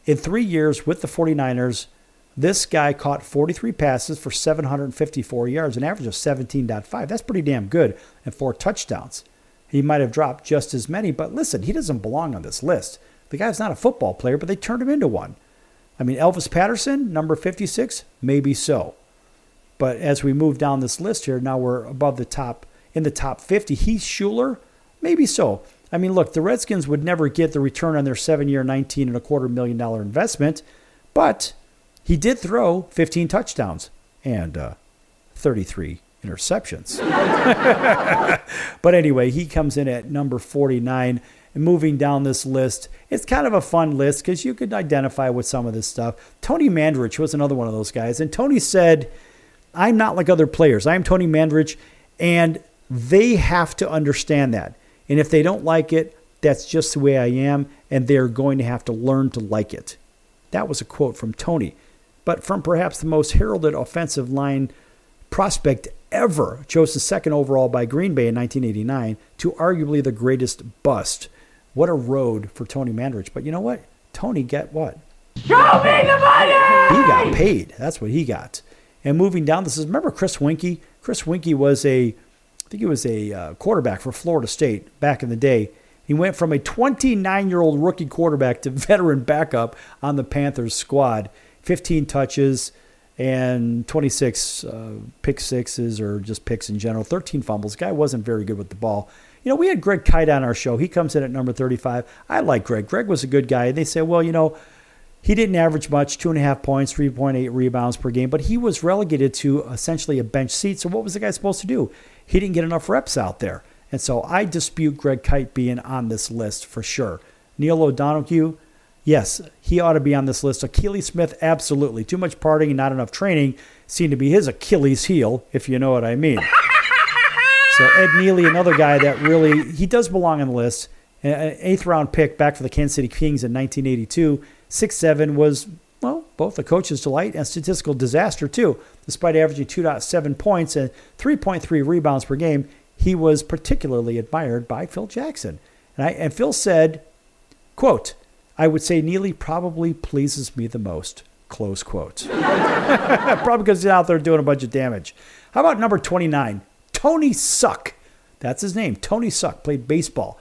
In 3 years with the 49ers, this guy caught 43 passes for 754 yards, an average of 17.5. That's pretty damn good, and 4 touchdowns. He might have dropped just as many, but listen, he doesn't belong on this list. The guy's not a football player, but they turned him into one. Elvis Patterson, number 56, maybe so. But as we move down this list here, now we're above the top in the top 50. Heath Schuler, maybe so. I mean, look, the Redskins would never get the return on their 7-year, $19.25 million investment, but he did throw 15 touchdowns and 33 interceptions. But anyway, he comes in at number 49. And moving down this list, it's kind of a fun list because you could identify with some of this stuff. Tony Mandrich was another one of those guys. And Tony said, I'm not like other players. I am Tony Mandrich, and they have to understand that. And if they don't like it, that's just the way I am, and they're going to have to learn to like it. That was a quote from Tony. But from perhaps the most heralded offensive line prospect ever, chosen second overall by Green Bay in 1989, to arguably the greatest bust. What a road for Tony Mandrich. But you know what? Tony got what? Show me the money! He got paid. That's what he got. And moving down, remember Chris Winkie? Chris Winkie was I think he was a quarterback for Florida State back in the day. He went from a 29-year-old rookie quarterback to veteran backup on the Panthers squad. 15 touches and 26 pick sixes, or just picks in general. 13 fumbles. The guy wasn't very good with the ball. You know, we had Greg Kite on our show. He comes in at number 35. I like Greg. Greg was a good guy. And they say, well, you know, he didn't average much, 2.5 points, 3.8 rebounds per game, but he was relegated to essentially a bench seat. So what was the guy supposed to do? He didn't get enough reps out there. And so I dispute Greg Kite being on this list for sure. Neil O'Donoghue, yes, he ought to be on this list. Achilles Smith, absolutely. Too much partying and not enough training seemed to be his Achilles heel, if you know what I mean. So Ed Neely, another guy that really, he does belong on the list. An 8th-round pick back for the Kansas City Kings in 1982. 6'7", was, well, both a coach's delight and statistical disaster, too. Despite averaging 2.7 points and 3.3 rebounds per game, he was particularly admired by Phil Jackson. And Phil said, quote, I would say Neely probably pleases me the most, close quote. Probably because he's out there doing a bunch of damage. How about number 29? Tony Suck. That's his name. Tony Suck played baseball.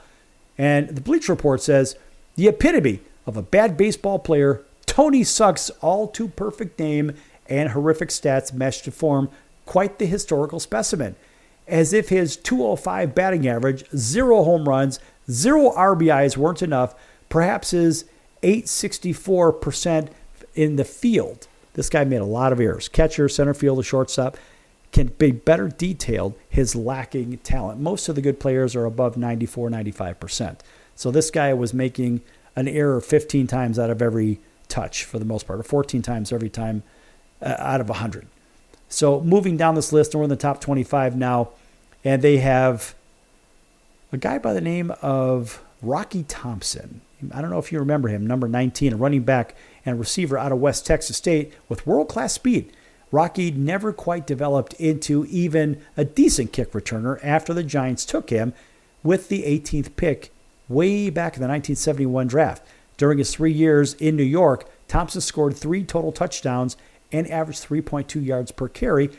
And the Bleacher Report says, the epitome of a bad baseball player, Tony Suck's all-too-perfect name and horrific stats meshed to form quite the historical specimen. As if his .205 batting average, 0 home runs, 0 RBIs weren't enough, perhaps his .864% in the field. This guy made a lot of errors. Catcher, center fielder, shortstop. Can be better detailed his lacking talent. Most of the good players are above 94, 95%. So this guy was making an error 15 times out of every touch for the most part, or 14 times every time out of 100. So moving down this list, and we're in the top 25 now, and they have a guy by the name of Rocky Thompson. I don't know if you remember him, number 19, a running back and receiver out of West Texas State with world-class speed. Rocky never quite developed into even a decent kick returner after the Giants took him with the 18th pick way back in the 1971 draft. During his 3 years in New York, Thompson scored 3 total touchdowns and averaged 3.2 yards per carry,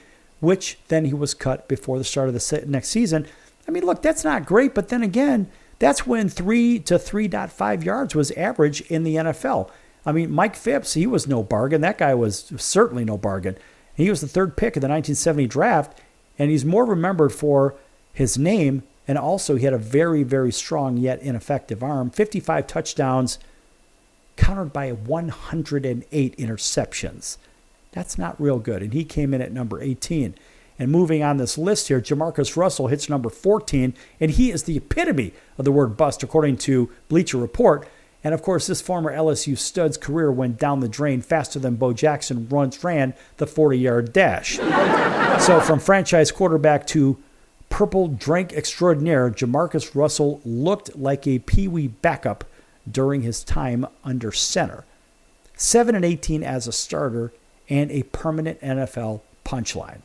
which then he was cut before the start of the next season. I mean, look, that's not great, but then again, that's when 3 to 3.5 yards was average in the NFL. I mean, Mike Phipps, he was no bargain. That guy was certainly no bargain. He was the 3rd pick of the 1970 draft, and he's more remembered for his name, and also he had a very, very strong yet ineffective arm. 55 touchdowns, countered by 108 interceptions. That's not real good, and he came in at number 18. And moving on this list here, Jamarcus Russell hits number 14, and he is the epitome of the word bust, according to Bleacher Report. And, of course, this former LSU stud's career went down the drain faster than Bo Jackson once ran the 40-yard dash. So from franchise quarterback to purple drink extraordinaire, Jamarcus Russell looked like a peewee backup during his time under center. 7-18 as a starter and a permanent NFL punchline.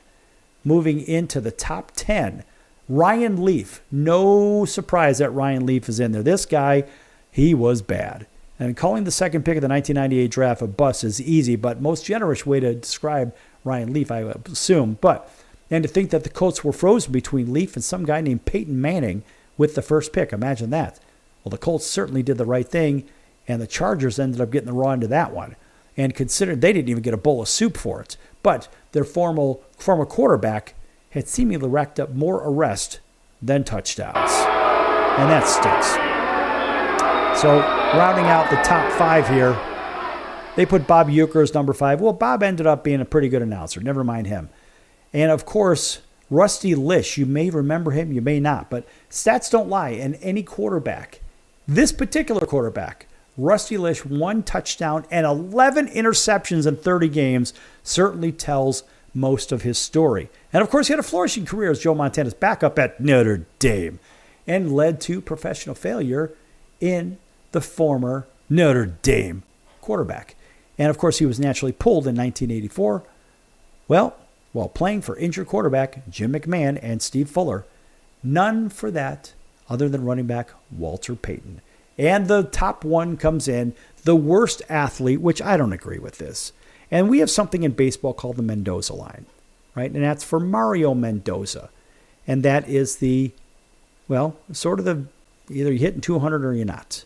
Moving into the top 10, Ryan Leaf. No surprise that Ryan Leaf is in there. This guy, he was bad. And calling the 2nd pick of the 1998 draft a bust is easy, but most generous way to describe Ryan Leaf, I assume. And to think that the Colts were frozen between Leaf and some guy named Peyton Manning with the 1st pick. Imagine that. Well, the Colts certainly did the right thing, and the Chargers ended up getting the raw end of that one. And considered they didn't even get a bowl of soup for it. But their former quarterback had seemingly racked up more arrests than touchdowns. And that stinks. So rounding out the top 5 here, they put Bob Uecker as number 5. Well, Bob ended up being a pretty good announcer. Never mind him. And, of course, Rusty Lish. You may remember him, you may not. But stats don't lie. And any quarterback, this particular quarterback, Rusty Lish, 1 touchdown and 11 interceptions in 30 games, certainly tells most of his story. And, of course, he had a flourishing career as Joe Montana's backup at Notre Dame and led to professional failure in the former Notre Dame quarterback. And, of course, he was naturally pulled in 1984. Well, while playing for injured quarterback Jim McMahon and Steve Fuller, none for that other than running back Walter Payton. And the top 1 comes in, the worst athlete, which I don't agree with this. And we have something in baseball called the Mendoza line, right? And that's for Mario Mendoza. And that is sort of the, either you're hitting 200 or you're not.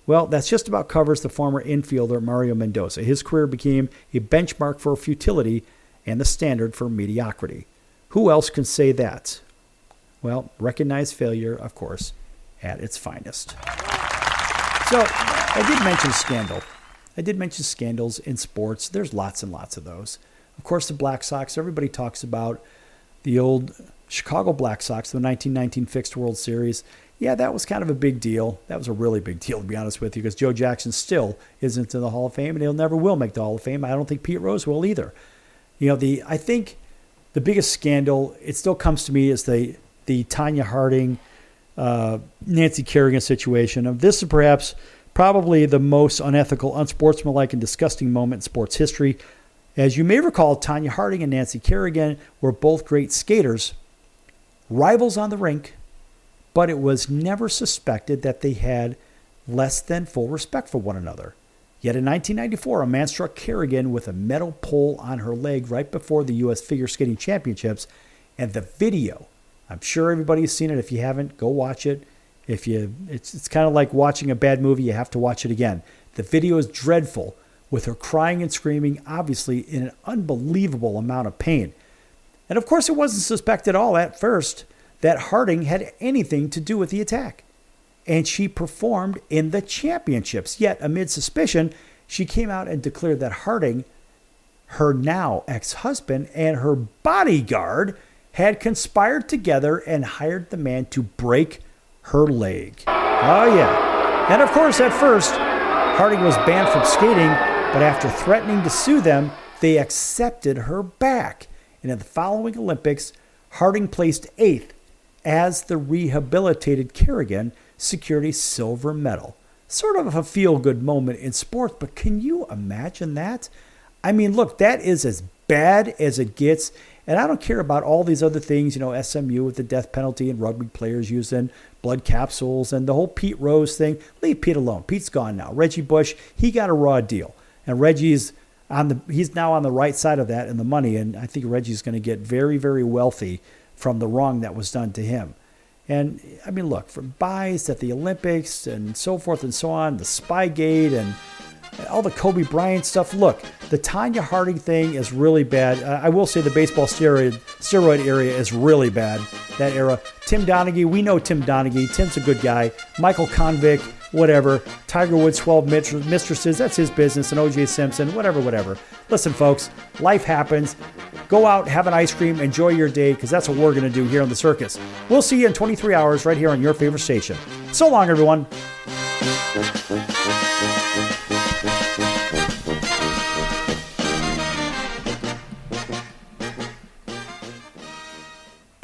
Well, that's just about covers the former infielder Mario Mendoza. His career became a benchmark for futility and the standard for mediocrity. Who else can say that? Well, recognize failure, of course, at its finest. So, I did mention scandal. I did mention scandals in sports. There's lots and lots of those. Of course, the Black Sox, everybody talks about the old Chicago Black Sox, the 1919 Fixed World Series. Yeah, that was kind of a big deal. That was a really big deal, to be honest with you, because Joe Jackson still isn't in the Hall of Fame, and he'll never will make the Hall of Fame. I don't think Pete Rose will either. I think the biggest scandal, it still comes to me, is the Tanya Harding, Nancy Kerrigan situation. This is probably the most unethical, unsportsmanlike, and disgusting moment in sports history. As you may recall, Tanya Harding and Nancy Kerrigan were both great skaters, rivals on the rink, but it was never suspected that they had less than full respect for one another. Yet in 1994, a man struck Kerrigan with a metal pole on her leg right before the U.S. Figure Skating Championships, and the video, I'm sure everybody's seen it. If you haven't, go watch it. It's kind of like watching a bad movie. You have to watch it again. The video is dreadful, with her crying and screaming, obviously in an unbelievable amount of pain. And of course, it wasn't suspected at all at first that Harding had anything to do with the attack. And she performed in the championships. Yet, amid suspicion, she came out and declared that Harding, her now ex-husband, and her bodyguard had conspired together and hired the man to break her leg. Oh, yeah. And of course, at first, Harding was banned from skating, but after threatening to sue them, they accepted her back. And in the following Olympics, Harding placed 8th as the rehabilitated Kerrigan secured a silver medal. Sort of a feel-good moment in sports, but can you imagine that? I mean, look, that is as bad as it gets. And I don't care about all these other things, SMU with the death penalty and rugby players using blood capsules and the whole Pete Rose thing. Leave Pete alone. Pete's gone now. Reggie Bush, he got a raw deal. And Reggie's he's now on the right side of that and the money. And I think Reggie's going to get very, very wealthy from the wrong that was done to him. And, I mean, look, from buys at the Olympics and so forth and so on, the Spygate and all the Kobe Bryant stuff. Look, the Tanya Harding thing is really bad. I will say the baseball steroid area is really bad, that era. Tim Donaghy, we know Tim Donaghy. Tim's a good guy. Michael Convict, whatever. Tiger Woods, 12 mistresses, that's his business. And O.J. Simpson, whatever. Listen, folks, life happens. Go out, have an ice cream, enjoy your day, because that's what we're going to do here on the circus. We'll see you in 23 hours right here on your favorite station. So long, everyone.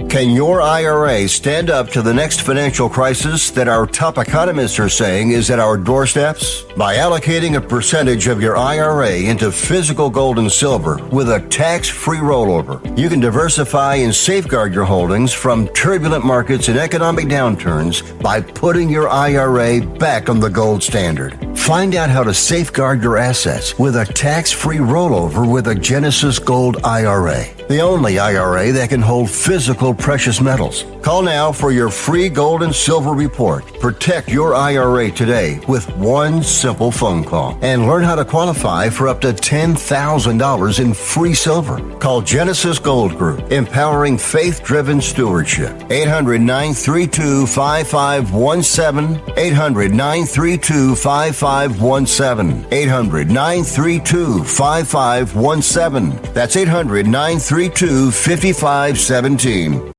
Can your IRA stand up to the next financial crisis that our top economists are saying is at our doorsteps? By allocating a percentage of your IRA into physical gold and silver with a tax-free rollover, you can diversify and safeguard your holdings from turbulent markets and economic downturns by putting your IRA back on the gold standard. Find out how to safeguard your assets with a tax-free rollover with a Genesis Gold IRA. The only IRA that can hold physical precious metals. Call now for your free gold and silver report. Protect your IRA today with one simple phone call and learn how to qualify for up to $10,000 in free silver. Call Genesis Gold Group, empowering faith-driven stewardship. 800-932-5517. 800-932-5517. 800-932-5517. That's 800-932-5517.